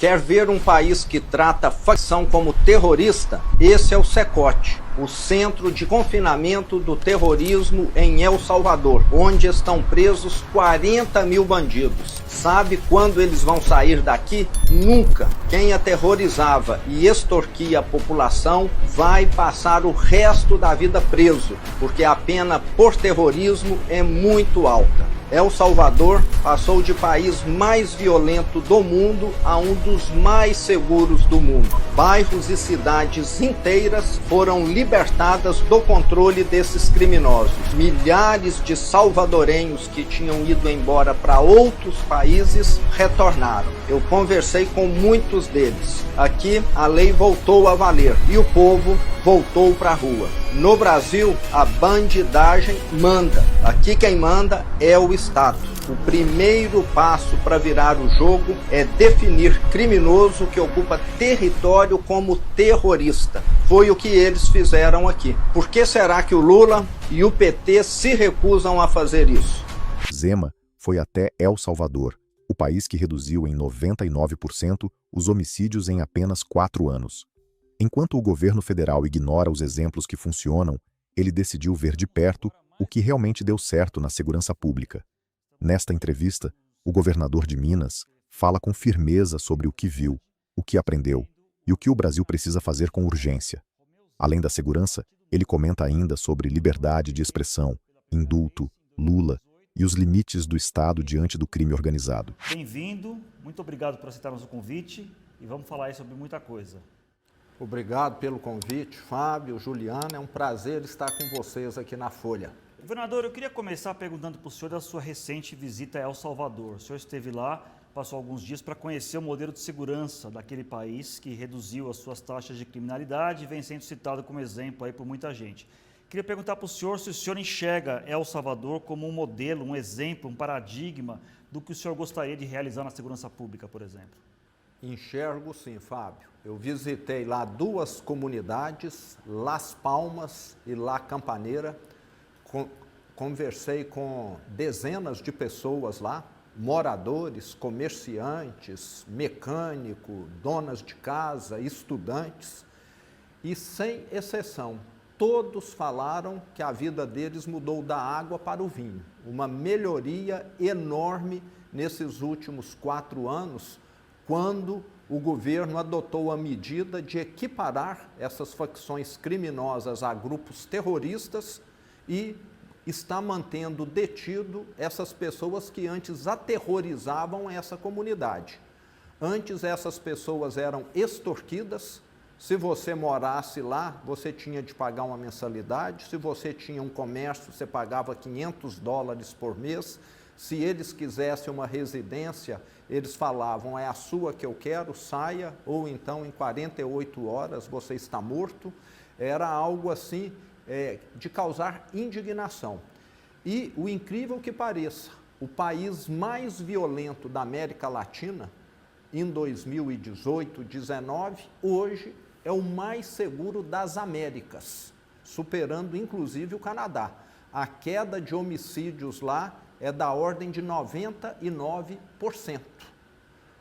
Quer ver um país que trata a facção como terrorista? Esse é o CECOT, o Centro de Confinamento do Terrorismo em El Salvador, onde estão presos 40 mil bandidos. Sabe quando eles vão sair daqui? Nunca. Quem aterrorizava e extorquia a população vai passar o resto da vida preso, porque a pena por terrorismo é muito alta. El Salvador passou de país mais violento do mundo a um dos mais seguros do mundo. Bairros e cidades inteiras foram libertadas do controle desses criminosos. Milhares de salvadorenhos que tinham ido embora para outros países retornaram. Eu conversei com muitos deles. Aqui a lei voltou a valer e o povo voltou para a rua. No Brasil, a bandidagem manda. Aqui quem manda é o Estado. O primeiro passo para virar o jogo é definir criminoso que ocupa território como terrorista. Foi o que eles fizeram aqui. Por que será que o Lula e o PT se recusam a fazer isso? Zema foi até El Salvador, o país que reduziu em 99% os homicídios em apenas 4 anos. Enquanto o governo federal ignora os exemplos que funcionam, ele decidiu ver de perto o que realmente deu certo na segurança pública. Nesta entrevista, o governador de Minas fala com firmeza sobre o que viu, o que aprendeu e o que o Brasil precisa fazer com urgência. Além da segurança, ele comenta ainda sobre liberdade de expressão, indulto, Lula e os limites do Estado diante do crime organizado. Bem-vindo, muito obrigado por aceitar nosso convite e vamos falar aí sobre muita coisa. Obrigado pelo convite, Fábio, Juliana, é um prazer estar com vocês aqui na Folha. Governador, eu queria começar perguntando para o senhor da sua recente visita a El Salvador. O senhor esteve lá, passou alguns dias para conhecer o modelo de segurança daquele país que reduziu as suas taxas de criminalidade e vem sendo citado como exemplo aí por muita gente. Queria perguntar para o senhor se o senhor enxerga El Salvador como um modelo, um exemplo, um paradigma do que o senhor gostaria de realizar na segurança pública, por exemplo. Enxergo sim, Fábio. Eu visitei lá 2 comunidades, Las Palmas e La Campaneira. Conversei com dezenas de pessoas lá, moradores, comerciantes, mecânico, donas de casa, estudantes, e sem exceção, todos falaram que a vida deles mudou da água para o vinho. Uma melhoria enorme nesses últimos 4 anos, quando o governo adotou a medida de equiparar essas facções criminosas a grupos terroristas e está mantendo detido essas pessoas que antes aterrorizavam essa comunidade. Antes essas pessoas eram extorquidas. Se você morasse lá, você tinha de pagar uma mensalidade. Se você tinha um comércio, você pagava $500 por mês. Se eles quisessem uma residência, eles falavam, é a sua que eu quero, saia, ou então em 48 horas você está morto. Era algo assim de causar indignação. E o incrível que pareça, o país mais violento da América Latina, em 2018, 2019, hoje é o mais seguro das Américas, superando inclusive o Canadá. A queda de homicídios lá é da ordem de 99%.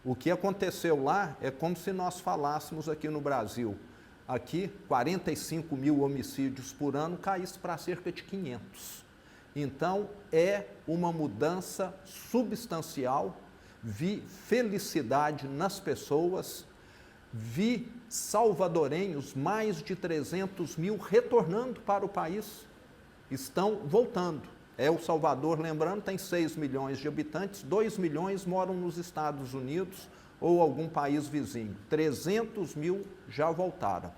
O que aconteceu lá é como se nós falássemos aqui no Brasil. Aqui, 45 mil homicídios por ano caísse para cerca de 500. Então, é uma mudança substancial. Vi felicidade nas pessoas, vi salvadorenhos, mais de 300 mil, retornando para o país, estão voltando. El Salvador, lembrando, tem 6 milhões de habitantes, 2 milhões moram nos Estados Unidos ou algum país vizinho. 300 mil já voltaram.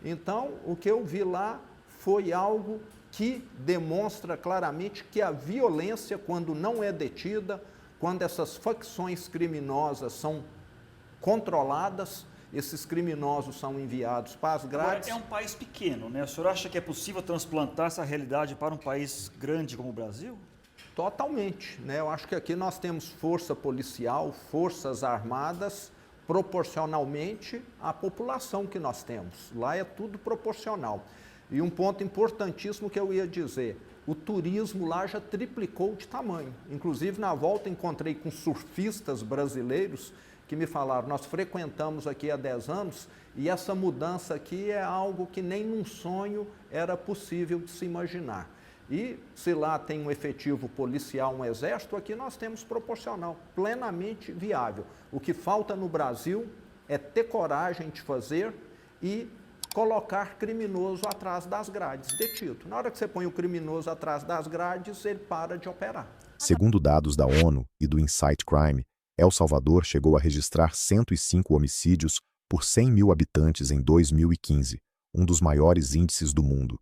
Então, o que eu vi lá foi algo que demonstra claramente que a violência, quando não é detida, quando essas facções criminosas são controladas, esses criminosos são enviados para as grades. Agora, é um país pequeno, né? O senhor acha que é possível transplantar essa realidade para um país grande como o Brasil? Totalmente, né? Eu acho que aqui nós temos força policial, forças armadas, proporcionalmente à população que nós temos. Lá é tudo proporcional. E um ponto importantíssimo que eu ia dizer, o turismo lá já triplicou de tamanho. Inclusive, na volta, encontrei com surfistas brasileiros que me falaram, nós frequentamos aqui há 10 anos e essa mudança aqui é algo que nem num sonho era possível de se imaginar. E se lá tem um efetivo policial, um exército, aqui nós temos proporcional, plenamente viável. O que falta no Brasil é ter coragem de fazer e colocar criminoso atrás das grades, detido. Na hora que você põe o criminoso atrás das grades, ele para de operar. Segundo dados da ONU e do Insight Crime, El Salvador chegou a registrar 105 homicídios por 100 mil habitantes em 2015, um dos maiores índices do mundo.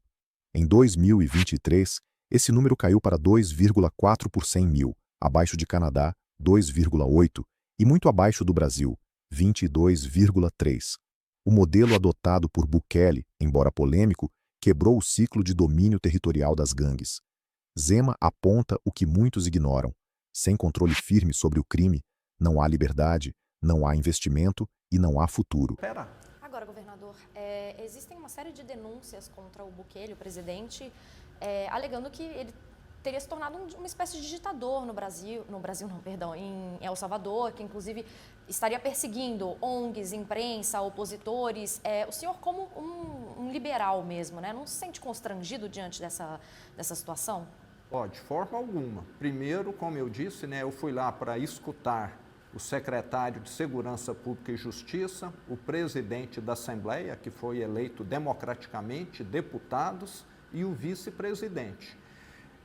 Em 2023, esse número caiu para 2,4 por 100 mil, abaixo de Canadá, 2,8, e muito abaixo do Brasil, 22,3. O modelo adotado por Bukele, embora polêmico, quebrou o ciclo de domínio territorial das gangues. Zema aponta o que muitos ignoram. Sem controle firme sobre o crime, não há liberdade, não há investimento e não há futuro. Agora, governador, existem uma série de denúncias contra o Bukele, o presidente, alegando que ele teria se tornado uma espécie de ditador em El Salvador, que inclusive estaria perseguindo ONGs, imprensa, opositores. O senhor, como um liberal mesmo, né, não se sente constrangido diante dessa situação? De forma alguma. Primeiro, como eu disse, né, eu fui lá para escutar o secretário de Segurança Pública e Justiça, o presidente da Assembleia, que foi eleito democraticamente, deputados, e o vice-presidente.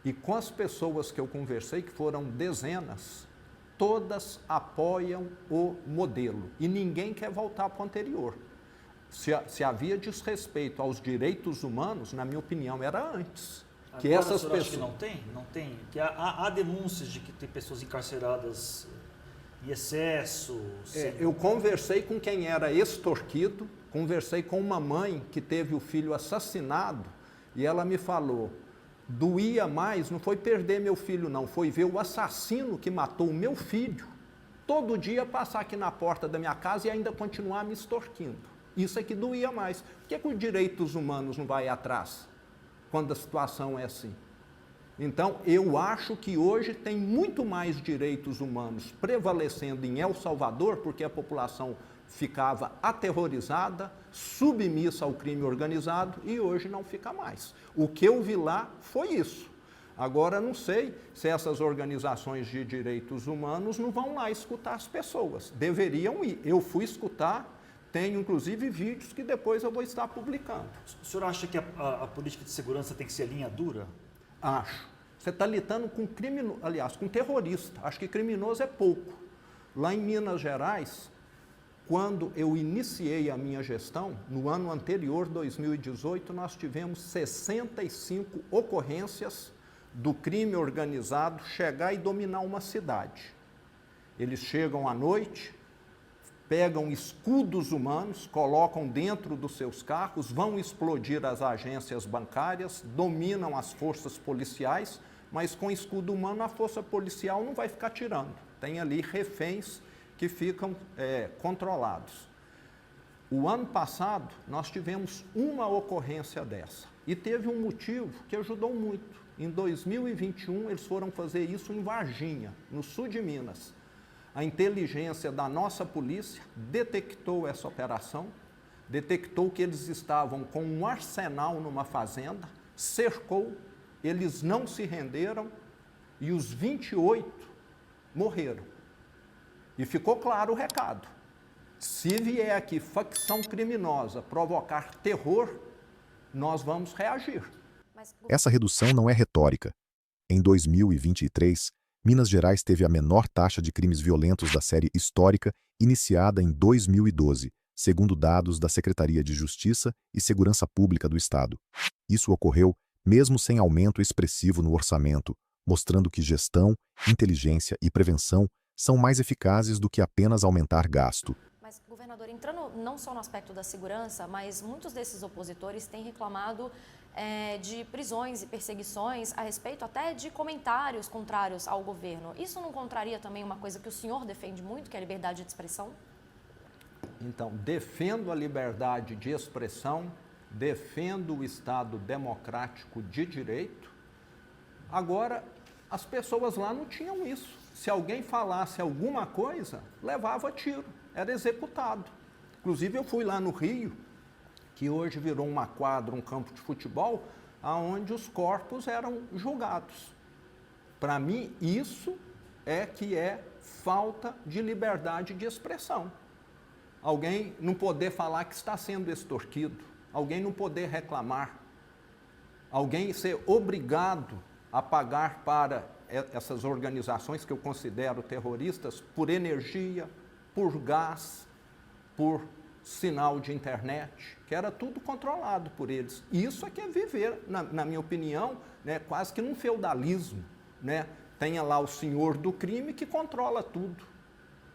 E com as pessoas que eu conversei, que foram dezenas, todas apoiam o modelo e ninguém quer voltar para o anterior. Se havia desrespeito aos direitos humanos, na minha opinião, era antes. Agora, que essas pessoas... pessoas não tem, que há denúncias de que tem pessoas encarceradas em excesso. Eu conversei com quem era extorquido, conversei com uma mãe que teve o filho assassinado e ela me falou, doía mais, não foi perder meu filho não, foi ver o assassino que matou o meu filho, todo dia passar aqui na porta da minha casa e ainda continuar me extorquindo. Isso é que doía mais. Por que os direitos humanos não vai atrás quando a situação é assim? Então, eu acho que hoje tem muito mais direitos humanos prevalecendo em El Salvador, porque a população ficava aterrorizada, submissa ao crime organizado, e hoje não fica mais. O que eu vi lá foi isso. Agora, não sei se essas organizações de direitos humanos não vão lá escutar as pessoas. Deveriam ir. Eu fui escutar, tenho inclusive vídeos que depois eu vou estar publicando. O senhor acha que a política de segurança tem que ser linha dura? Acho. Você está lidando com com terrorista. Acho que criminoso é pouco. Lá em Minas Gerais, quando eu iniciei a minha gestão, no ano anterior, 2018, nós tivemos 65 ocorrências do crime organizado chegar e dominar uma cidade. Eles chegam à noite, pegam escudos humanos, colocam dentro dos seus carros, vão explodir as agências bancárias, dominam as forças policiais, mas com escudo humano a força policial não vai ficar tirando. Tem ali reféns que ficam controlados. O ano passado nós tivemos uma ocorrência dessa e teve um motivo que ajudou muito. Em 2021 eles foram fazer isso em Varginha, no sul de Minas. A inteligência da nossa polícia detectou essa operação, detectou que eles estavam com um arsenal numa fazenda, cercou, eles não se renderam e os 28 morreram. E ficou claro o recado. Se vier aqui facção criminosa provocar terror, nós vamos reagir. Essa redução não é retórica. Em 2023, Minas Gerais teve a menor taxa de crimes violentos da série histórica, iniciada em 2012, segundo dados da Secretaria de Justiça e Segurança Pública do Estado. Isso ocorreu mesmo sem aumento expressivo no orçamento, mostrando que gestão, inteligência e prevenção são mais eficazes do que apenas aumentar gasto. Mas, governador, entrando não só no aspecto da segurança, mas muitos desses opositores têm reclamado de prisões e perseguições a respeito até de comentários contrários ao governo. Isso não contraria também uma coisa que o senhor defende muito, que é a liberdade de expressão? Então, defendo a liberdade de expressão, defendo o Estado democrático de direito. Agora, as pessoas lá não tinham isso. se alguém falasse alguma coisa, levava tiro, era executado. Inclusive, eu fui lá no Rio, que hoje virou uma quadra, um campo de futebol, onde os corpos eram julgados. Para mim, isso é que é falta de liberdade de expressão. Alguém não poder falar que está sendo extorquido, alguém não poder reclamar, alguém ser obrigado a pagar para essas organizações que eu considero terroristas por energia, por gás, por sinal de internet, que era tudo controlado por eles. Isso é que é viver, na minha opinião, né, quase que num feudalismo, né? Tenha lá o senhor do crime que controla tudo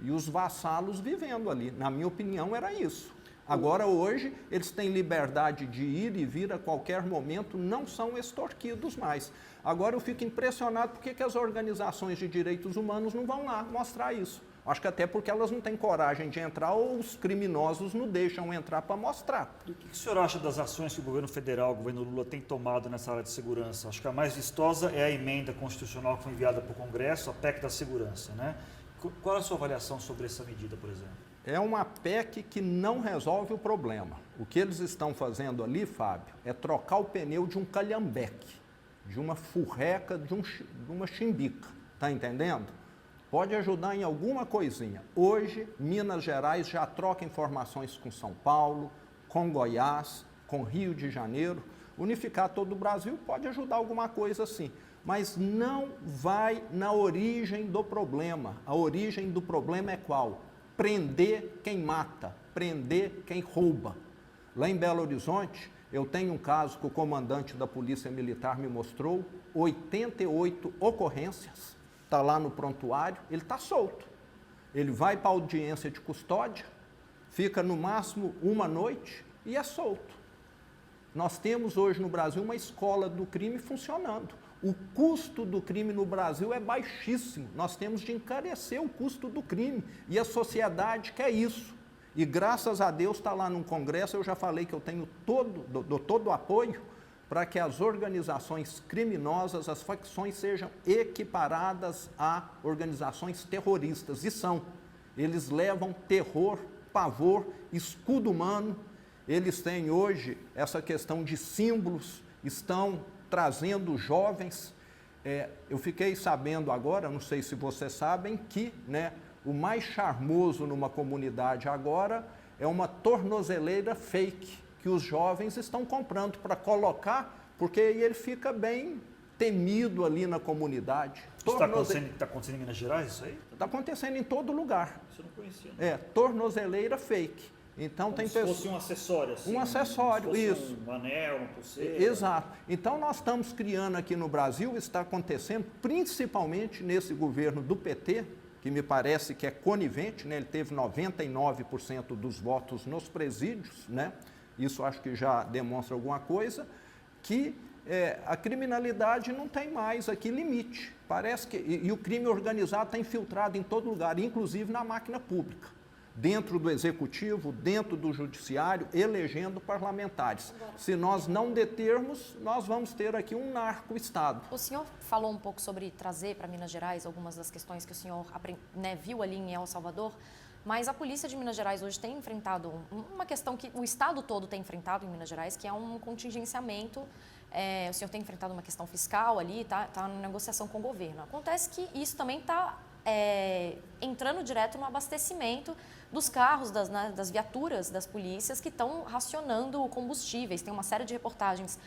e os vassalos vivendo ali. Na minha opinião, era isso. Agora, hoje, eles têm liberdade de ir e vir a qualquer momento, não são extorquidos mais. Agora, eu fico impressionado porque as organizações de direitos humanos não vão lá mostrar isso. Acho que até porque elas não têm coragem de entrar ou os criminosos não deixam entrar para mostrar. E o que o senhor acha das ações que o governo federal, o governo Lula, tem tomado nessa área de segurança? Acho que a mais vistosa é a emenda constitucional que foi enviada para o Congresso, a PEC da segurança, né? Qual é a sua avaliação sobre essa medida, por exemplo? É uma PEC que não resolve o problema. O que eles estão fazendo ali, Fábio, é trocar o pneu de um calhambeque, de uma furreca, de uma chimbica. Está entendendo? Pode ajudar em alguma coisinha. Hoje, Minas Gerais já troca informações com São Paulo, com Goiás, com Rio de Janeiro. Unificar todo o Brasil pode ajudar alguma coisa assim. Mas não vai na origem do problema. A origem do problema é qual? Prender quem mata, prender quem rouba. Lá em Belo Horizonte, eu tenho um caso que o comandante da Polícia Militar me mostrou, 88 ocorrências, está lá no prontuário, ele está solto. Ele vai para a audiência de custódia, fica no máximo uma noite e é solto. Nós temos hoje no Brasil uma escola do crime funcionando. O custo do crime no Brasil é baixíssimo. Nós temos de encarecer o custo do crime. E a sociedade quer isso. E graças a Deus está lá no Congresso, eu já falei que eu tenho todo o apoio para que as organizações criminosas, as facções sejam equiparadas a organizações terroristas. E são. Eles levam terror, pavor, escudo humano. Eles têm hoje essa questão de símbolos, estão trazendo jovens. Eu fiquei sabendo agora, não sei se vocês sabem, que o mais charmoso numa comunidade agora é uma tornozeleira fake, que os jovens estão comprando para colocar, porque aí ele fica bem temido ali na comunidade. Está acontecendo em Minas Gerais isso aí? Está acontecendo em todo lugar. Isso eu não conhecia. Tornozeleira fake. Então como tem se fosse um acessório, assim. Um acessório, isso. Um anel, uma pulseira. Exato. Então nós estamos criando aqui no Brasil, está acontecendo principalmente nesse governo do PT, que me parece que é conivente, ele teve 99% dos votos nos presídios, Isso acho que já demonstra alguma coisa, que a criminalidade não tem mais aqui limite. Parece que e o crime organizado está infiltrado em todo lugar, inclusive na máquina pública. Dentro do executivo, dentro do judiciário, elegendo parlamentares. Se nós não determos, nós vamos ter aqui um narco-estado. O senhor falou um pouco sobre trazer para Minas Gerais algumas das questões que o senhor viu ali em El Salvador, mas a polícia de Minas Gerais hoje tem enfrentado uma questão que o estado todo tem enfrentado em Minas Gerais, que é um contingenciamento. O senhor tem enfrentado uma questão fiscal ali, está na negociação com o governo. Acontece que isso também está entrando direto no abastecimento dos carros, das viaturas das polícias que estão racionando combustíveis. Tem uma série de reportagens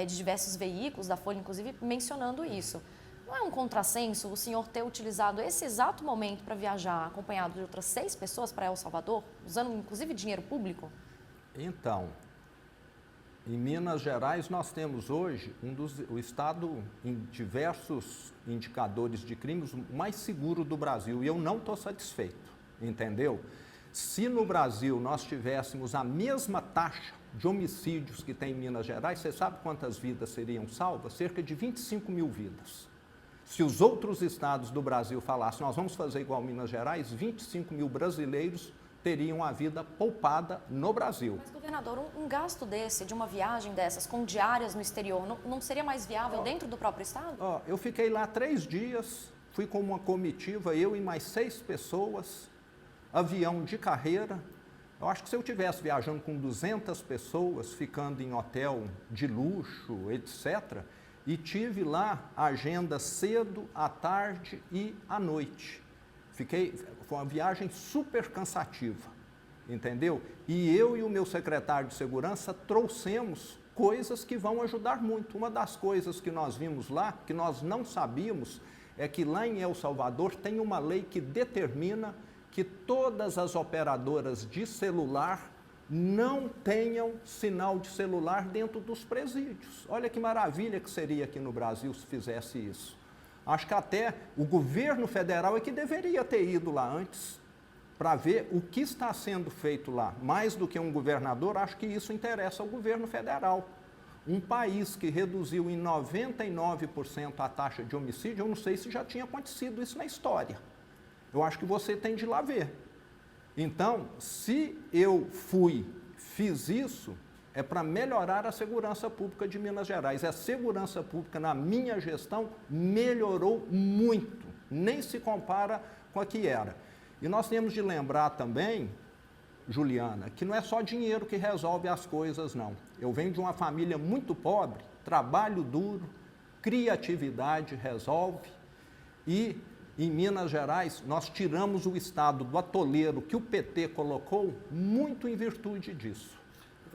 de diversos veículos, da Folha inclusive, mencionando isso. Não é um contrassenso o senhor ter utilizado esse exato momento para viajar acompanhado de outras 6 pessoas para El Salvador, usando inclusive dinheiro público? Então, em Minas Gerais nós temos hoje o estado em diversos indicadores de crimes mais seguro do Brasil e eu não estou satisfeito, entendeu? Se no Brasil nós tivéssemos a mesma taxa de homicídios que tem em Minas Gerais, você sabe quantas vidas seriam salvas? Cerca de 25 mil vidas. Se os outros estados do Brasil falassem, nós vamos fazer igual Minas Gerais, 25 mil brasileiros teriam a vida poupada no Brasil. Mas, governador, um gasto desse, de uma viagem dessas, com diárias no exterior, não seria mais viável dentro do próprio estado? Eu fiquei lá 3 dias, fui com uma comitiva, eu e mais 6 pessoas, avião de carreira. Eu acho que se eu estivesse viajando com 200 pessoas, ficando em hotel de luxo, etc., e tive lá agenda cedo, à tarde e à noite. Foi uma viagem super cansativa, entendeu? E eu e o meu secretário de segurança trouxemos coisas que vão ajudar muito. Uma das coisas que nós vimos lá, que nós não sabíamos, é que lá em El Salvador tem uma lei que determina que todas as operadoras de celular não tenham sinal de celular dentro dos presídios. Olha que maravilha que seria aqui no Brasil se fizesse isso. Acho que até o governo federal é que deveria ter ido lá antes para ver o que está sendo feito lá. Mais do que um governador, acho que isso interessa ao governo federal. Um país que reduziu em 99% a taxa de homicídio, eu não sei se já tinha acontecido isso na história. Eu acho que você tem de ir lá ver. Então, se eu fiz isso, é para melhorar a segurança pública de Minas Gerais. A segurança pública, na minha gestão, melhorou muito, nem se compara com a que era. E nós temos de lembrar também, Juliana, que não é só dinheiro que resolve as coisas, não. Eu venho de uma família muito pobre, trabalho duro, criatividade resolve. E em Minas Gerais, nós tiramos o estado do atoleiro que o PT colocou muito em virtude disso.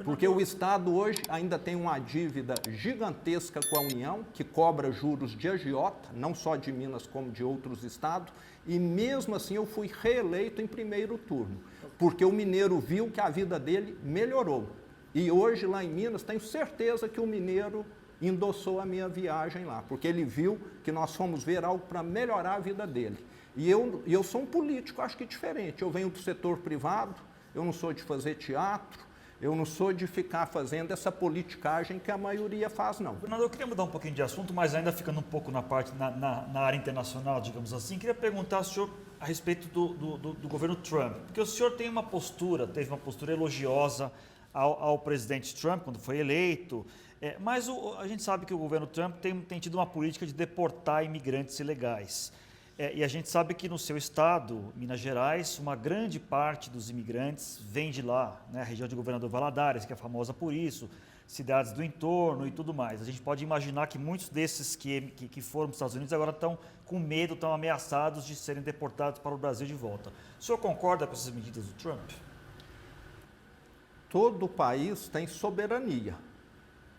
Porque o Estado hoje ainda tem uma dívida gigantesca com a União, que cobra juros de agiota, não só de Minas como de outros estados, e mesmo assim eu fui reeleito em primeiro turno, porque o mineiro viu que a vida dele melhorou. E hoje lá em Minas, tenho certeza que o mineiro endossou a minha viagem lá, porque ele viu que nós fomos ver algo para melhorar a vida dele. E eu sou um político, acho que diferente. Eu venho do setor privado, eu não sou de fazer teatro, eu não sou de ficar fazendo essa politicagem que a maioria faz, não. Fernando, eu queria mudar um pouquinho de assunto, mas ainda ficando um pouco na área internacional, digamos assim, queria perguntar ao senhor a respeito do governo Trump, porque o senhor teve uma postura elogiosa ao presidente Trump quando foi eleito, mas a gente sabe que o governo Trump tem tido uma política de deportar imigrantes ilegais. E a gente sabe que no seu estado, Minas Gerais, uma grande parte dos imigrantes vem de lá, né? A região de Governador Valadares, que é famosa por isso, cidades do entorno e tudo mais. A gente pode imaginar que muitos desses que foram para os Estados Unidos agora estão com medo, estão ameaçados de serem deportados para o Brasil de volta. O senhor concorda com essas medidas do Trump? Todo país tem soberania.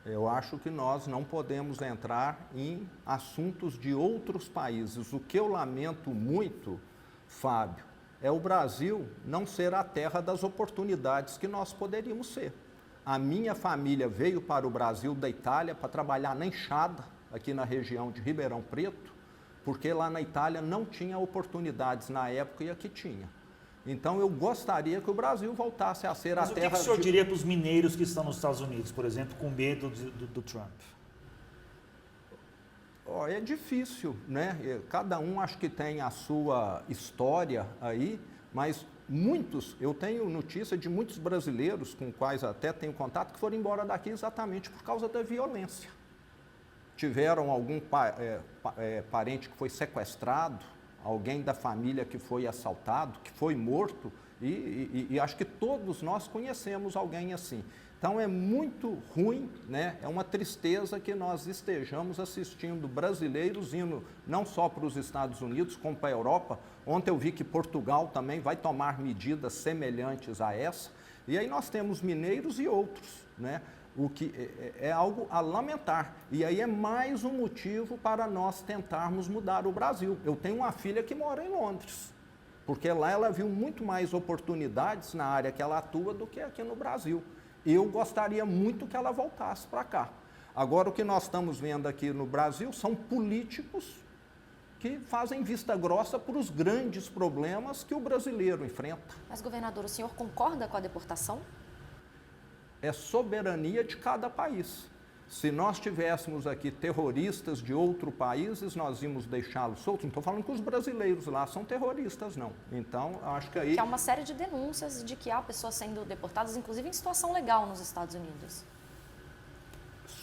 Eu acho que nós não podemos entrar em assuntos de outros países. O que eu lamento muito, Fábio, é o Brasil não ser a terra das oportunidades que nós poderíamos ser. A minha família veio para o Brasil da Itália para trabalhar na enxada, aqui na região de Ribeirão Preto, porque lá na Itália não tinha oportunidades na época e aqui tinha. Então, eu gostaria que o Brasil voltasse a ser a terra... Mas o que o senhor diria para os mineiros que estão nos Estados Unidos, por exemplo, com medo do Trump? É difícil, né? Cada um acho que tem a sua história aí, mas eu tenho notícia de muitos brasileiros com quais até tenho contato que foram embora daqui exatamente por causa da violência. Tiveram algum parente que foi sequestrado, alguém da família que foi assaltado, que foi morto, e acho que todos nós conhecemos alguém assim. Então é muito ruim, né? É uma tristeza que nós estejamos assistindo brasileiros indo não só para os Estados Unidos, como para a Europa. Ontem eu vi que Portugal também vai tomar medidas semelhantes a essa, e aí nós temos mineiros e outros, né? O que é algo a lamentar. E aí é mais um motivo para nós tentarmos mudar o Brasil. Eu tenho uma filha que mora em Londres, porque lá ela viu muito mais oportunidades na área que ela atua do que aqui no Brasil. Eu gostaria muito que ela voltasse para cá. Agora, o que nós estamos vendo aqui no Brasil são políticos que fazem vista grossa para os grandes problemas que o brasileiro enfrenta. Mas, governador, o senhor concorda com a deportação? É soberania de cada país. Se nós tivéssemos aqui terroristas de outros países, nós íamos deixá-los soltos. Não estou falando que os brasileiros lá são terroristas, não. Então, acho que aí... Que há uma série de denúncias de que há pessoas sendo deportadas, inclusive em situação legal nos Estados Unidos.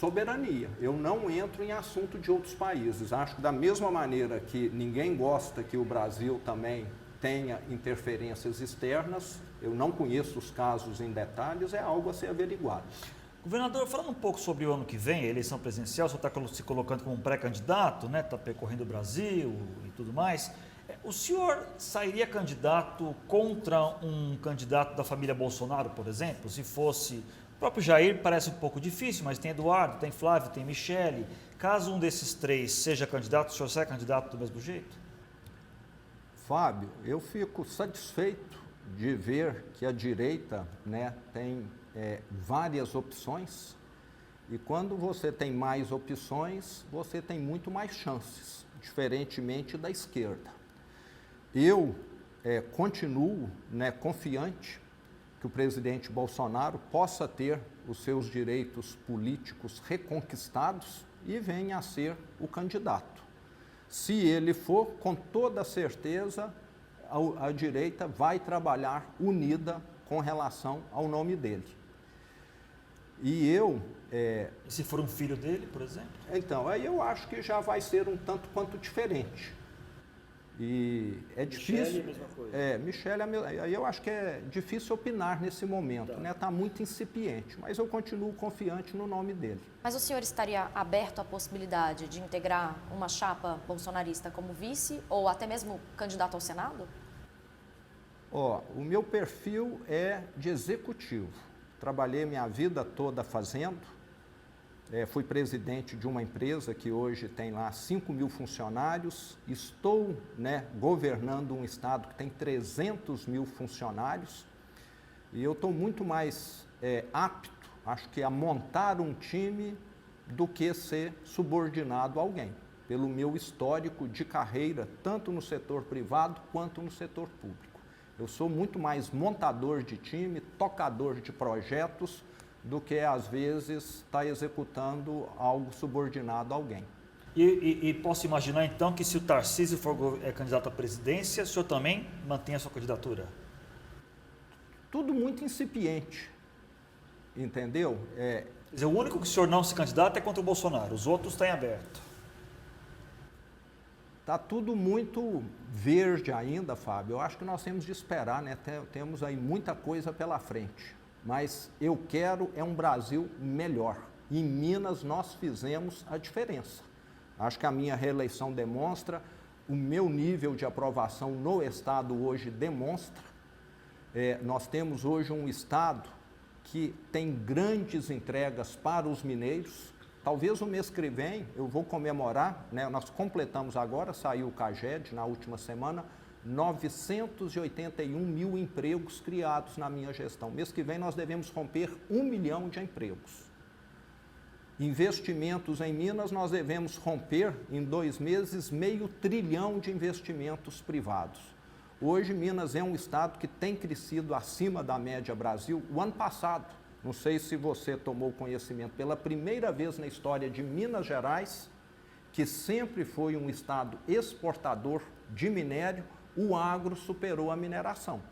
soberania. Eu não entro em assunto de outros países. Acho que da mesma maneira que ninguém gosta que o Brasil também tenha interferências externas, eu não conheço os casos em detalhes, é algo a ser averiguado. Governador, falando um pouco sobre o ano que vem, a eleição presidencial, o senhor está se colocando como um pré-candidato, né? Está percorrendo o Brasil e tudo mais. O senhor sairia candidato contra um candidato da família Bolsonaro, por exemplo? Se fosse o próprio Jair, parece um pouco difícil, mas tem Eduardo, tem Flávio, tem Michele. Caso um desses três seja candidato, o senhor sai candidato do mesmo jeito? Fábio, eu fico satisfeito de ver que a direita, né, tem várias opções, e quando você tem mais opções, você tem muito mais chances, diferentemente da esquerda. Eu continuo, né, confiante que o presidente Bolsonaro possa ter os seus direitos políticos reconquistados e venha a ser o candidato. Se ele for, com toda certeza, a direita vai trabalhar unida com relação ao nome dele. E eu... E se for um filho dele, por exemplo? Então, aí eu acho que já vai ser um tanto quanto diferente. E é difícil... Michele é a mesma coisa. Michele, aí eu acho que é difícil opinar nesse momento, né? Está muito incipiente, mas eu continuo confiante no nome dele. Mas o senhor estaria aberto à possibilidade de integrar uma chapa bolsonarista como vice ou até mesmo candidato ao Senado? O meu perfil é de executivo. Trabalhei minha vida toda fazendo. Fui presidente de uma empresa que hoje tem lá 5.000 funcionários. Estou, né, governando um estado que tem 300.000 funcionários. E eu estou muito mais apto, acho que, a montar um time do que ser subordinado a alguém, pelo meu histórico de carreira, tanto no setor privado quanto no setor público. Eu sou muito mais montador de time, tocador de projetos, do que, às vezes, estar executando algo subordinado a alguém. E posso imaginar, então, que se o Tarcísio for candidato à presidência, o senhor também mantém a sua candidatura? Tudo muito incipiente, entendeu? Quer dizer, o único que o senhor não se candidata é contra o Bolsonaro, os outros estão em aberto. Está tudo muito verde ainda, Fábio. Eu acho que nós temos de esperar, né? Temos aí muita coisa pela frente. Mas eu quero um Brasil melhor. Em Minas nós fizemos a diferença. Acho que a minha reeleição demonstra, o meu nível de aprovação no estado hoje demonstra. Nós temos hoje um estado que tem grandes entregas para os mineiros. Talvez o mês que vem eu vou comemorar, né? Nós completamos agora, saiu o CAGED na última semana, 981 mil empregos criados na minha gestão. Mês que vem nós devemos romper 1 milhão de empregos. Investimentos em Minas, nós devemos romper em 2 meses 500 bilhão de investimentos privados. Hoje Minas é um estado que tem crescido acima da média Brasil. O ano passado, não sei se você tomou conhecimento, pela primeira vez na história de Minas Gerais, que sempre foi um estado exportador de minério, o agro superou a mineração.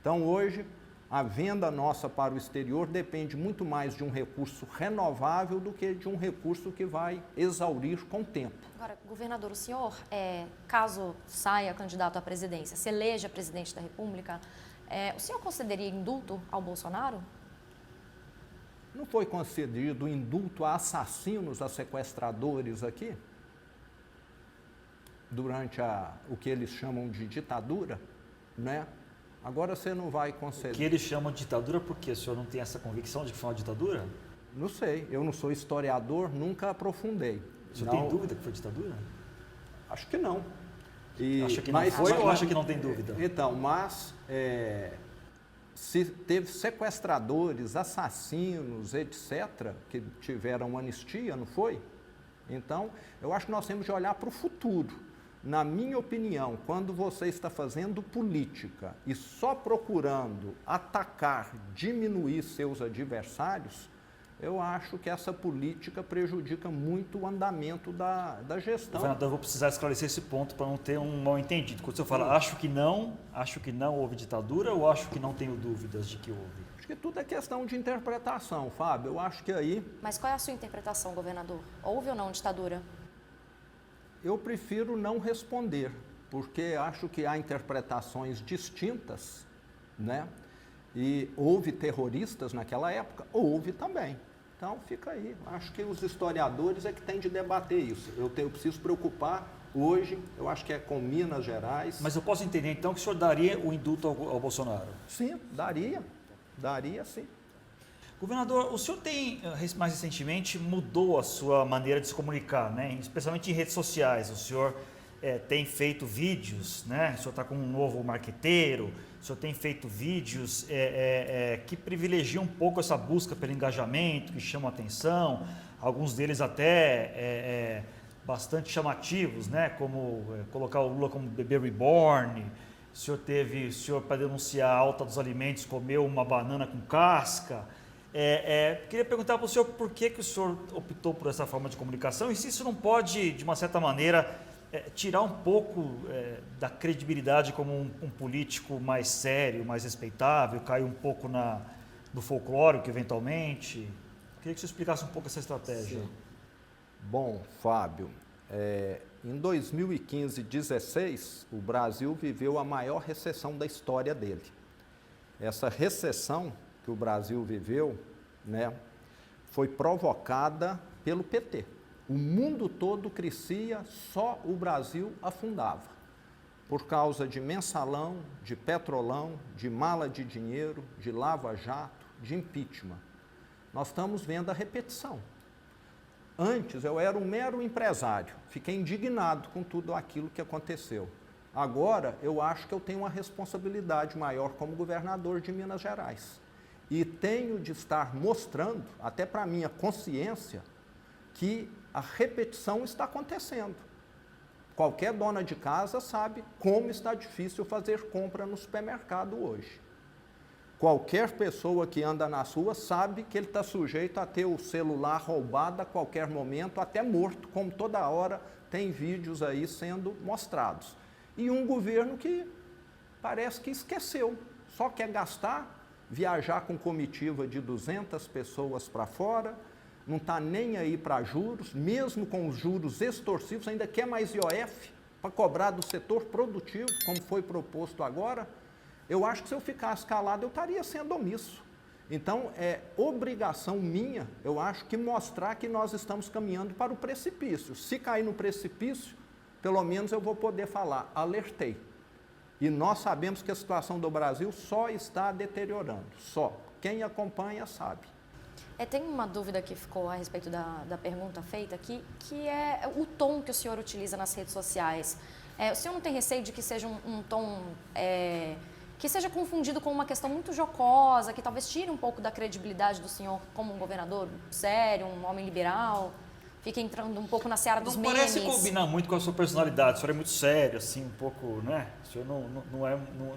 Então, hoje, a venda nossa para o exterior depende muito mais de um recurso renovável do que de um recurso que vai exaurir com o tempo. Agora, governador, o senhor, caso saia candidato à presidência, se eleja presidente da República, o senhor concederia indulto ao Bolsonaro? Não foi concedido indulto a assassinos, a sequestradores aqui? Durante o que eles chamam de ditadura, né? Agora você não vai conceder. O que eles chamam de ditadura, por quê? O senhor não tem essa convicção de que foi uma ditadura? Não sei, eu não sou historiador, nunca aprofundei. O senhor tem dúvida que foi ditadura? Acho que não. Acha que não foi ou acha que não tem dúvida? Então, mas se teve sequestradores, assassinos, etc., que tiveram anistia, não foi? Então, eu acho que nós temos de olhar para o futuro. Na minha opinião, quando você está fazendo política e só procurando atacar, diminuir seus adversários, eu acho que essa política prejudica muito o andamento da gestão. Governador, eu vou precisar esclarecer esse ponto para não ter um mal entendido. Quando o senhor fala acho que não houve ditadura ou acho que não tenho dúvidas de que houve? Acho que tudo é questão de interpretação, Fábio. Eu acho que aí... Mas qual é a sua interpretação, governador? Houve ou não ditadura? Eu prefiro não responder, porque acho que há interpretações distintas, né? E houve terroristas naquela época, houve também. Então, fica aí. Acho que os historiadores é que têm de debater isso. Eu preciso preocupar hoje, eu acho que é com Minas Gerais. Mas eu posso entender, então, que o senhor daria o indulto ao Bolsonaro? Sim, daria. Daria, sim. Governador, o senhor tem, mais recentemente, mudou a sua maneira de se comunicar, né? Especialmente em redes sociais. O senhor tem feito vídeos, né? O senhor está com um novo marqueteiro, o senhor tem feito vídeos que privilegiam um pouco essa busca pelo engajamento, que chamam a atenção, alguns deles até bastante chamativos, né? Como colocar o Lula como bebê reborn. O senhor para denunciar a alta dos alimentos, comeu uma banana com casca. Queria perguntar para o senhor por que o senhor optou por essa forma de comunicação e se isso não pode, de uma certa maneira, tirar um pouco da credibilidade como um político mais sério, mais respeitável, cair um pouco no folclórico, eventualmente. Queria que o senhor explicasse um pouco essa estratégia. Sim. Bom, Fábio, em 2015 e 2016, o Brasil viveu a maior recessão da história dele. Essa recessão que o Brasil viveu, né, foi provocada pelo PT. O mundo todo crescia, só o Brasil afundava. Por causa de mensalão, de petrolão, de mala de dinheiro, de lava-jato, de impeachment. Nós estamos vendo a repetição. Antes eu era um mero empresário, fiquei indignado com tudo aquilo que aconteceu. Agora eu acho que eu tenho uma responsabilidade maior como governador de Minas Gerais. E tenho de estar mostrando, até para a minha consciência, que a repetição está acontecendo. Qualquer dona de casa sabe como está difícil fazer compra no supermercado hoje. Qualquer pessoa que anda nas ruas sabe que ele está sujeito a ter o celular roubado a qualquer momento, até morto, como toda hora tem vídeos aí sendo mostrados. E um governo que parece que esqueceu, só quer gastar, viajar com comitiva de 200 pessoas para fora, não está nem aí para juros, mesmo com os juros extorsivos, ainda quer mais IOF para cobrar do setor produtivo, como foi proposto agora. Eu acho que se eu ficasse calado, eu estaria sendo omisso. Então, é obrigação minha, eu acho, que mostrar que nós estamos caminhando para o precipício. Se cair no precipício, pelo menos eu vou poder falar, alertei. E nós sabemos que a situação do Brasil só está deteriorando, só. Quem acompanha sabe. Tem uma dúvida que ficou a respeito da pergunta feita aqui, que é o tom que o senhor utiliza nas redes sociais. O senhor não tem receio de que seja um tom que seja confundido com uma questão muito jocosa, que talvez tire um pouco da credibilidade do senhor como um governador sério, um homem liberal? Fica entrando um pouco na seara dos memes. Não parece combinar muito com a sua personalidade. O senhor é muito sério, assim, um pouco, né? O senhor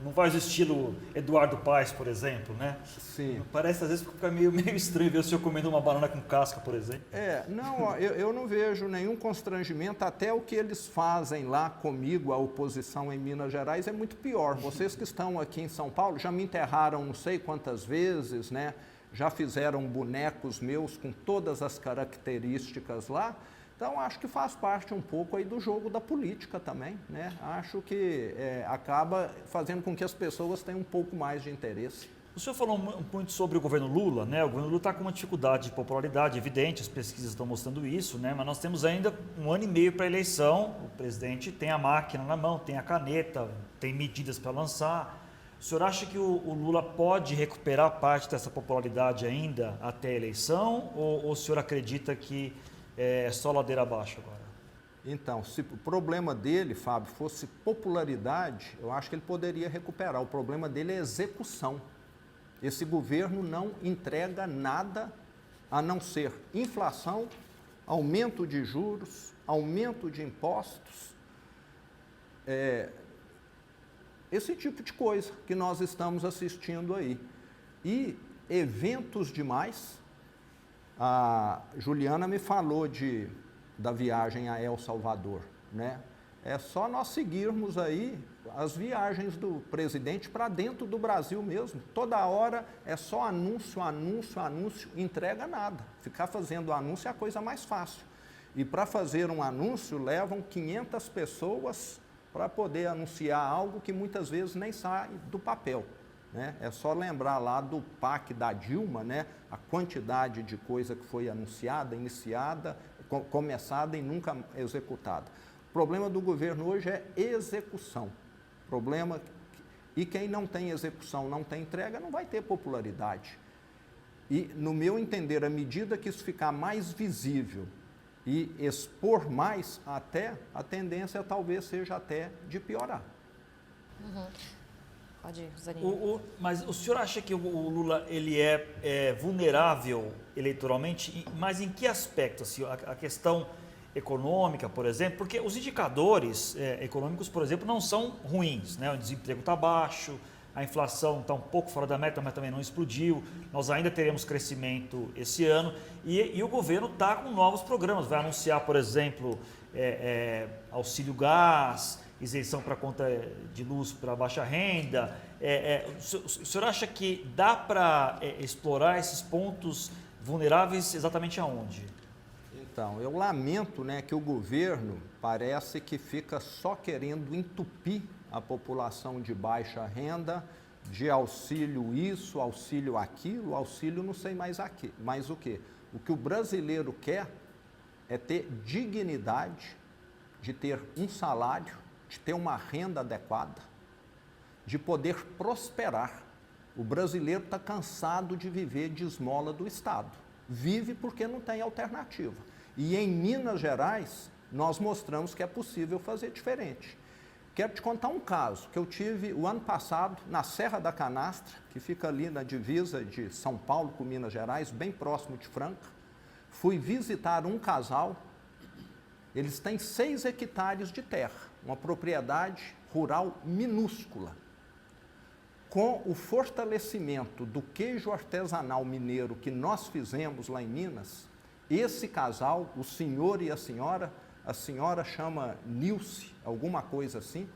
não faz o estilo Eduardo Paes, por exemplo, né? Sim. Parece, às vezes, ficar meio estranho ver o senhor comendo uma banana com casca, por exemplo. Não, eu não vejo nenhum constrangimento, até o que eles fazem lá comigo, a oposição em Minas Gerais, é muito pior. Vocês que estão aqui em São Paulo já me enterraram não sei quantas vezes, né? Já fizeram bonecos meus com todas as características lá, então acho que faz parte um pouco aí do jogo da política também, né? Acho que acaba fazendo com que as pessoas tenham um pouco mais de interesse. O senhor falou muito sobre o governo Lula, né? O governo Lula está com uma dificuldade de popularidade evidente, as pesquisas estão mostrando isso, né? Mas nós temos ainda 1 ano e meio para a eleição, o presidente tem a máquina na mão, tem a caneta, tem medidas para lançar. O senhor acha que o Lula pode recuperar parte dessa popularidade ainda até a eleição ou o senhor acredita que é só ladeira abaixo agora? Então, se o problema dele, Fábio, fosse popularidade, eu acho que ele poderia recuperar. O problema dele é execução. Esse governo não entrega nada a não ser inflação, aumento de juros, aumento de impostos, esse tipo de coisa que nós estamos assistindo aí. E eventos demais. A Juliana me falou da viagem a El Salvador, né? É só nós seguirmos aí as viagens do presidente para dentro do Brasil mesmo. Toda hora é só anúncio, anúncio, anúncio, entrega nada. Ficar fazendo anúncio é a coisa mais fácil. E para fazer um anúncio levam 500 pessoas para poder anunciar algo que muitas vezes nem sai do papel, né? É só lembrar lá do PAC da Dilma, né? A quantidade de coisa que foi anunciada, iniciada, começada e nunca executada. O problema do governo hoje é execução. E quem não tem execução, não tem entrega, não vai ter popularidade. E, no meu entender, à medida que isso ficar mais visível e expor mais, até a tendência talvez seja até de piorar. Uhum. Pode ir, Zanin. Mas o senhor acha que o Lula ele é vulnerável eleitoralmente, mas em que aspecto? Assim, a questão econômica, por exemplo, porque os indicadores econômicos, por exemplo, não são ruins, né? O desemprego está baixo, a inflação está um pouco fora da meta, mas também não explodiu, nós ainda teremos crescimento esse ano e o governo está com novos programas, vai anunciar, por exemplo, auxílio gás, isenção para conta de luz para baixa renda. O senhor acha que dá para explorar esses pontos vulneráveis exatamente aonde? Então, eu lamento, né, que o governo parece que fica só querendo entupir a população de baixa renda, de auxílio isso, auxílio aquilo, auxílio não sei mais o quê. O que o brasileiro quer é ter dignidade, de ter um salário, de ter uma renda adequada, de poder prosperar. O brasileiro está cansado de viver de esmola do Estado. Vive porque não tem alternativa. E em Minas Gerais, nós mostramos que é possível fazer diferente. Quero te contar um caso que eu tive o ano passado na Serra da Canastra, que fica ali na divisa de São Paulo com Minas Gerais, bem próximo de Franca. Fui visitar um casal, eles têm 6 hectares de terra, uma propriedade rural minúscula. Com o fortalecimento do queijo artesanal mineiro que nós fizemos lá em Minas, esse casal, o senhor e a senhora chama Nilce, alguma coisa assim,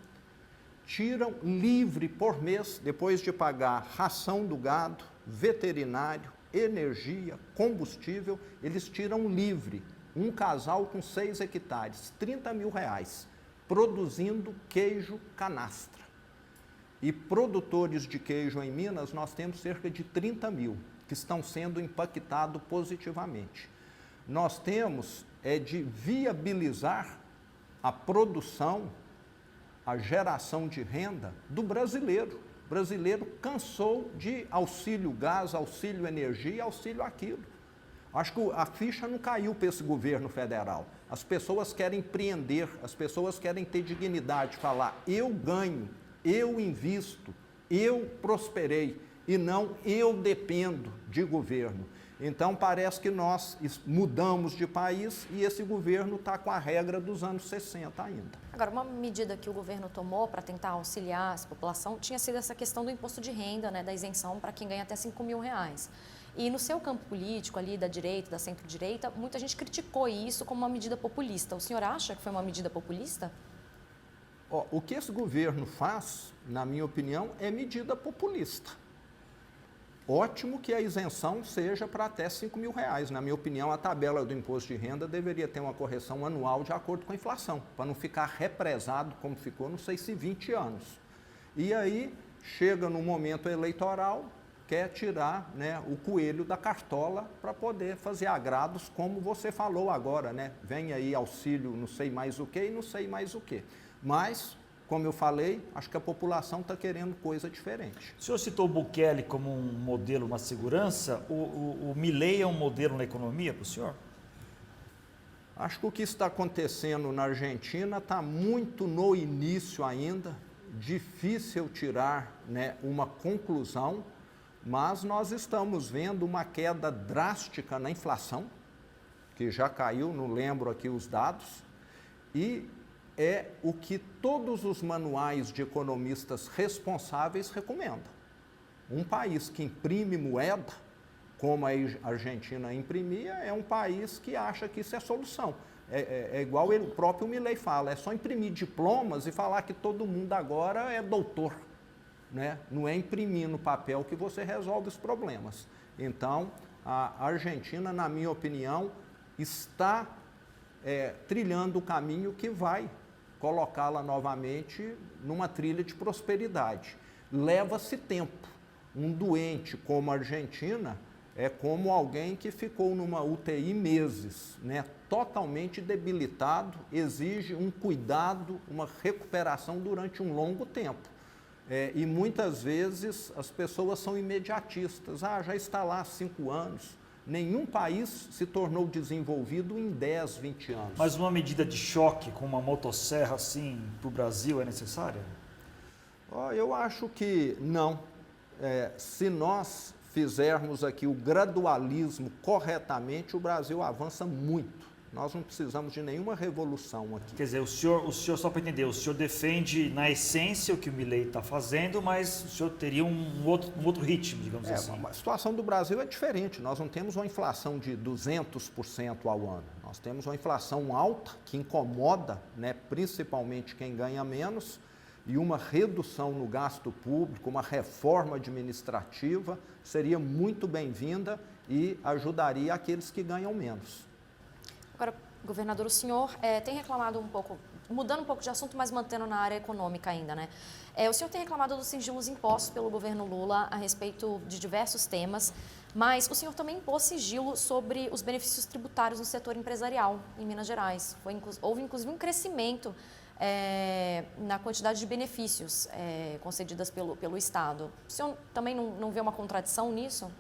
tiram livre por mês, depois de pagar ração do gado, veterinário, energia, combustível, eles tiram livre, um casal com 6 hectares, R$30 mil, produzindo queijo canastra. E produtores de queijo em Minas, nós temos cerca de 30 mil, que estão sendo impactados positivamente. Nós temos de viabilizar a produção, a geração de renda do brasileiro. O brasileiro cansou de auxílio gás, auxílio energia, auxílio aquilo. Acho que a ficha não caiu para esse governo federal. As pessoas querem empreender, as pessoas querem ter dignidade, falar eu ganho, eu invisto, eu prosperei e não eu dependo de governo. Então, parece que nós mudamos de país e esse governo está com a regra dos anos 60 ainda. Agora, uma medida que o governo tomou para tentar auxiliar essa população tinha sido essa questão do imposto de renda, né, da isenção para quem ganha até R$5 mil. E no seu campo político, ali da direita, da centro-direita, muita gente criticou isso como uma medida populista. O senhor acha que foi uma medida populista? O que esse governo faz, na minha opinião, é medida populista. Ótimo que a isenção seja para até R$5 mil. Na minha opinião, a tabela do imposto de renda deveria ter uma correção anual de acordo com a inflação, para não ficar represado como ficou, não sei se 20 anos. E aí, chega no momento eleitoral, quer tirar, né, o coelho da cartola para poder fazer agrados, como você falou agora, né? Vem aí auxílio não sei mais o que e não sei mais o que. Mas, como eu falei, acho que a população está querendo coisa diferente. O senhor citou o Bukele como um modelo na segurança. O Milei é um modelo na economia para o senhor? Acho que o que está acontecendo na Argentina está muito no início ainda. Difícil tirar, né, uma conclusão, mas nós estamos vendo uma queda drástica na inflação, que já caiu, não lembro aqui os dados, e é o que todos os manuais de economistas responsáveis recomendam. Um país que imprime moeda, como a Argentina imprimia, é um país que acha que isso é solução. É igual o próprio Milei fala, é só imprimir diplomas e falar que todo mundo agora é doutor, né? Não é imprimir no papel que você resolve os problemas. Então, a Argentina, na minha opinião, está trilhando o caminho que vai colocá-la novamente numa trilha de prosperidade. Leva-se tempo. Um doente como a Argentina é como alguém que ficou numa UTI meses, né? Totalmente debilitado, exige um cuidado, uma recuperação durante um longo tempo. E muitas vezes as pessoas são imediatistas. Já está lá há 5 anos. Nenhum país se tornou desenvolvido em 10, 20 anos. Mas uma medida de choque com uma motosserra assim para o Brasil é necessária? Eu acho que não. Se nós fizermos aqui o gradualismo corretamente, o Brasil avança muito. Nós não precisamos de nenhuma revolução aqui. Quer dizer, o senhor, só para entender, o senhor defende na essência o que o Milei está fazendo, mas o senhor teria um outro ritmo, digamos assim. A situação do Brasil é diferente. Nós não temos uma inflação de 200% ao ano. Nós temos uma inflação alta que incomoda, né, principalmente quem ganha menos, e uma redução no gasto público, uma reforma administrativa seria muito bem-vinda e ajudaria aqueles que ganham menos. Agora, governador, o senhor tem reclamado um pouco, mudando um pouco de assunto, mas mantendo na área econômica ainda, né? O senhor tem reclamado dos sigilos impostos pelo governo Lula a respeito de diversos temas, mas o senhor também impôs sigilo sobre os benefícios tributários no setor empresarial em Minas Gerais. Houve, inclusive, um crescimento na quantidade de benefícios concedidas pelo Estado. O senhor também não vê uma contradição nisso?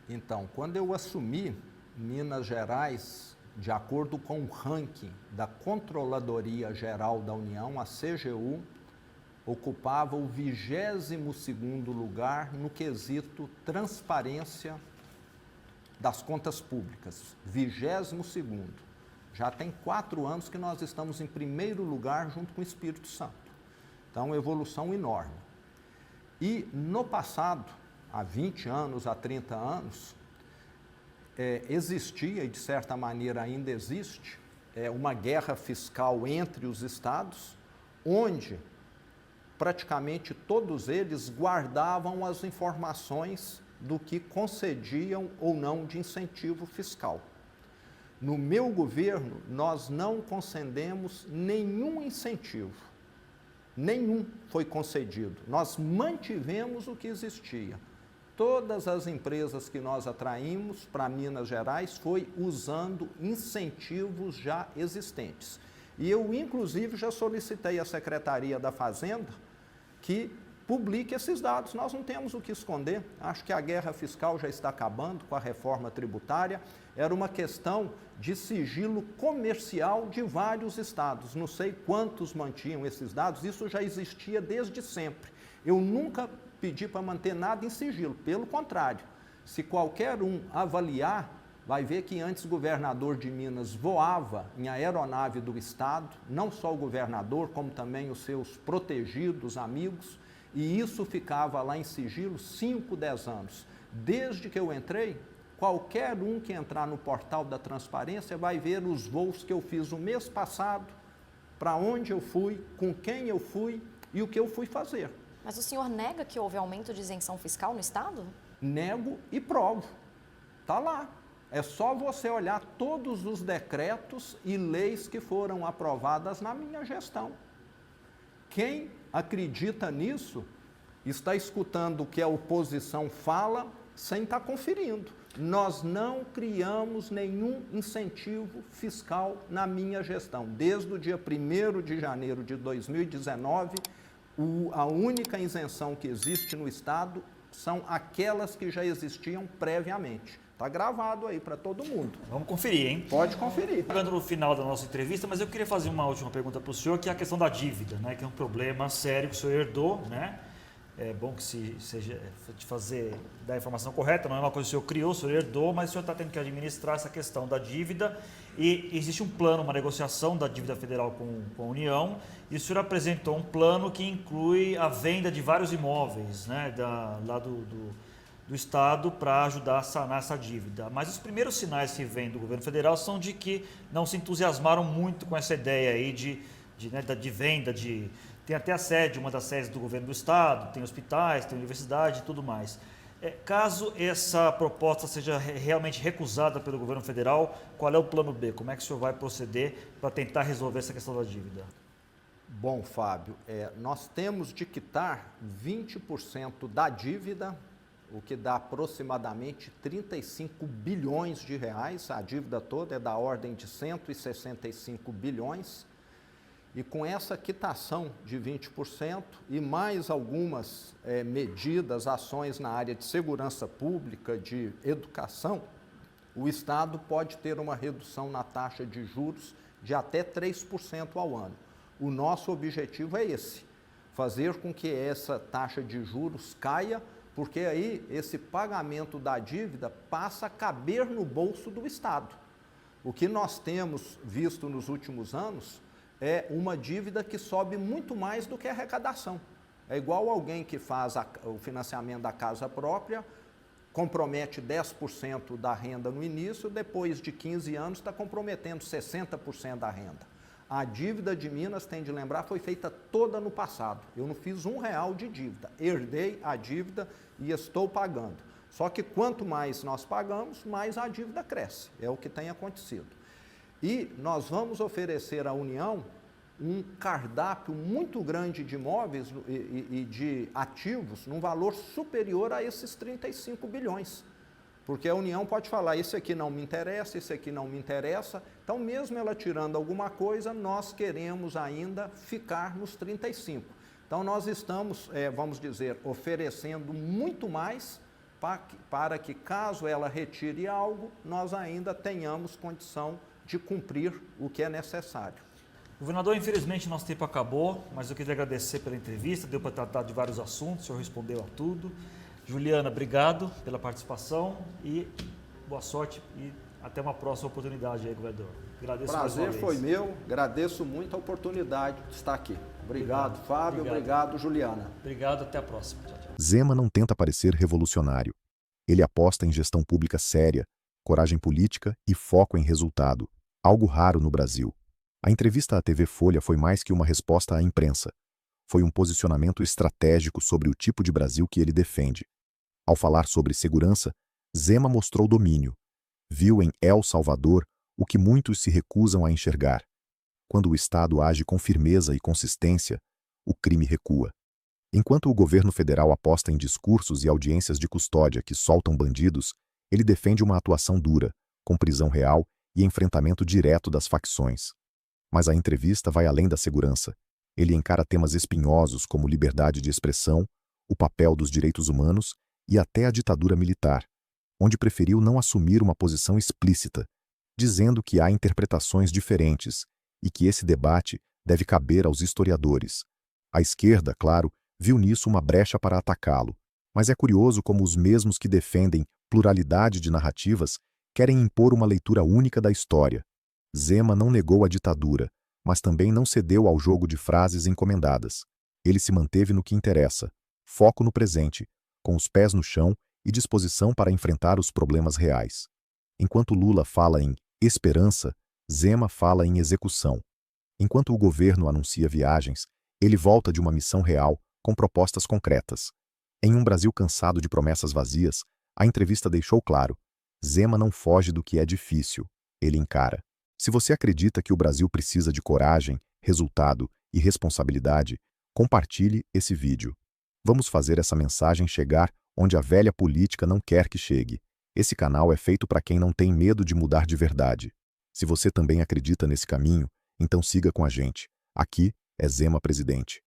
Então, quando eu assumi Minas Gerais, de acordo com o ranking da Controladoria Geral da União, a CGU ocupava o 22º lugar no quesito transparência das contas públicas. 22º. Já tem 4 anos que nós estamos em primeiro lugar junto com o Espírito Santo. Então, evolução enorme. E no passado, há 20 anos, há 30 anos, existia, e de certa maneira ainda existe, uma guerra fiscal entre os estados, onde praticamente todos eles guardavam as informações do que concediam ou não de incentivo fiscal. No meu governo, nós não concedemos nenhum incentivo, nenhum foi concedido. Nós mantivemos o que existia. Todas as empresas que nós atraímos para Minas Gerais foi usando incentivos já existentes. E eu, inclusive, já solicitei à Secretaria da Fazenda que publique esses dados. Nós não temos o que esconder. Acho que a guerra fiscal já está acabando com a reforma tributária. Era uma questão de sigilo comercial de vários estados. Não sei quantos mantinham esses dados, isso já existia desde sempre. Eu nunca pedi para manter nada em sigilo, pelo contrário. Se qualquer um avaliar, vai ver que antes o governador de Minas voava em aeronave do estado, não só o governador, como também os seus protegidos, amigos, e isso ficava lá em sigilo 5, 10 anos. Desde que eu entrei, qualquer um que entrar no portal da transparência vai ver os voos que eu fiz o mês passado, para onde eu fui, com quem eu fui e o que eu fui fazer. Mas o senhor nega que houve aumento de isenção fiscal no Estado? Nego e provo. Está lá. É só você olhar todos os decretos e leis que foram aprovadas na minha gestão. Quem acredita nisso está escutando o que a oposição fala sem estar conferindo. Nós não criamos nenhum incentivo fiscal na minha gestão. Desde o dia 1º de janeiro de 2019, a única isenção que existe no Estado são aquelas que já existiam previamente. Está gravado aí para todo mundo. Vamos conferir, hein? Pode conferir. Chegando no final da nossa entrevista, mas eu queria fazer uma última pergunta para o senhor, que é a questão da dívida, né? Que é um problema sério que o senhor herdou, né? É bom que seja de dar a informação correta, não é uma coisa que o senhor criou, o senhor herdou, mas o senhor está tendo que administrar essa questão da dívida e existe um plano, uma negociação da dívida federal com a União e o senhor apresentou um plano que inclui a venda de vários imóveis, né, lá do Estado para ajudar a sanar essa dívida. Mas os primeiros sinais que vêm do governo federal são de que não se entusiasmaram muito com essa ideia aí de venda, tem até a sede, uma das sedes do governo do Estado, tem hospitais, tem universidade e tudo mais. Caso essa proposta seja realmente recusada pelo governo federal, qual é o plano B? Como é que o senhor vai proceder para tentar resolver essa questão da dívida? Bom, Fábio, nós temos de quitar 20% da dívida, o que dá aproximadamente 35 bilhões de reais. A dívida toda é da ordem de 165 bilhões. E com essa quitação de 20% e mais algumas medidas, ações na área de segurança pública, de educação, o Estado pode ter uma redução na taxa de juros de até 3% ao ano. O nosso objetivo é esse, fazer com que essa taxa de juros caia, porque aí esse pagamento da dívida passa a caber no bolso do Estado. O que nós temos visto nos últimos anos é uma dívida que sobe muito mais do que a arrecadação. É igual alguém que faz o financiamento da casa própria, compromete 10% da renda no início, depois de 15 anos está comprometendo 60% da renda. A dívida de Minas, tem de lembrar, foi feita toda no passado. Eu não fiz R$1 de dívida, herdei a dívida e estou pagando. Só que quanto mais nós pagamos, mais a dívida cresce, é o que tem acontecido. E nós vamos oferecer à União um cardápio muito grande de imóveis e de ativos num valor superior a esses 35 bilhões. Porque a União pode falar, esse aqui não me interessa, esse aqui não me interessa. Então, mesmo ela tirando alguma coisa, nós queremos ainda ficar nos 35. Então, nós estamos, vamos dizer, oferecendo muito mais para que, caso ela retire algo, nós ainda tenhamos condição de cumprir o que é necessário. Governador, infelizmente nosso tempo acabou, mas eu queria agradecer pela entrevista, deu para tratar de vários assuntos, o senhor respondeu a tudo. Juliana, obrigado pela participação e boa sorte e até uma próxima oportunidade aí, governador. Agradeço mais uma vez. Prazer foi meu, agradeço muito a oportunidade de estar aqui. Obrigado, Fábio, obrigado, Juliana. Obrigado, até a próxima. Tchau, tchau. Zema não tenta parecer revolucionário. Ele aposta em gestão pública séria, coragem política e foco em resultado, algo raro no Brasil. A entrevista à TV Folha foi mais que uma resposta à imprensa. Foi um posicionamento estratégico sobre o tipo de Brasil que ele defende. Ao falar sobre segurança, Zema mostrou domínio. Viu em El Salvador o que muitos se recusam a enxergar. Quando o Estado age com firmeza e consistência, o crime recua. Enquanto o governo federal aposta em discursos e audiências de custódia que soltam bandidos, ele defende uma atuação dura, com prisão real e enfrentamento direto das facções. Mas a entrevista vai além da segurança. Ele encara temas espinhosos como liberdade de expressão, o papel dos direitos humanos e até a ditadura militar, onde preferiu não assumir uma posição explícita, dizendo que há interpretações diferentes e que esse debate deve caber aos historiadores. A esquerda, claro, viu nisso uma brecha para atacá-lo, mas é curioso como os mesmos que defendem pluralidade de narrativas querem impor uma leitura única da história. Zema não negou a ditadura, mas também não cedeu ao jogo de frases encomendadas. Ele se manteve no que interessa, foco no presente, com os pés no chão e disposição para enfrentar os problemas reais. Enquanto Lula fala em esperança, Zema fala em execução. Enquanto o governo anuncia viagens, ele volta de uma missão real com propostas concretas. Em um Brasil cansado de promessas vazias, a entrevista deixou claro: Zema não foge do que é difícil, ele encara. Se você acredita que o Brasil precisa de coragem, resultado e responsabilidade, compartilhe esse vídeo. Vamos fazer essa mensagem chegar onde a velha política não quer que chegue. Esse canal é feito para quem não tem medo de mudar de verdade. Se você também acredita nesse caminho, então siga com a gente. Aqui é Zema Presidente.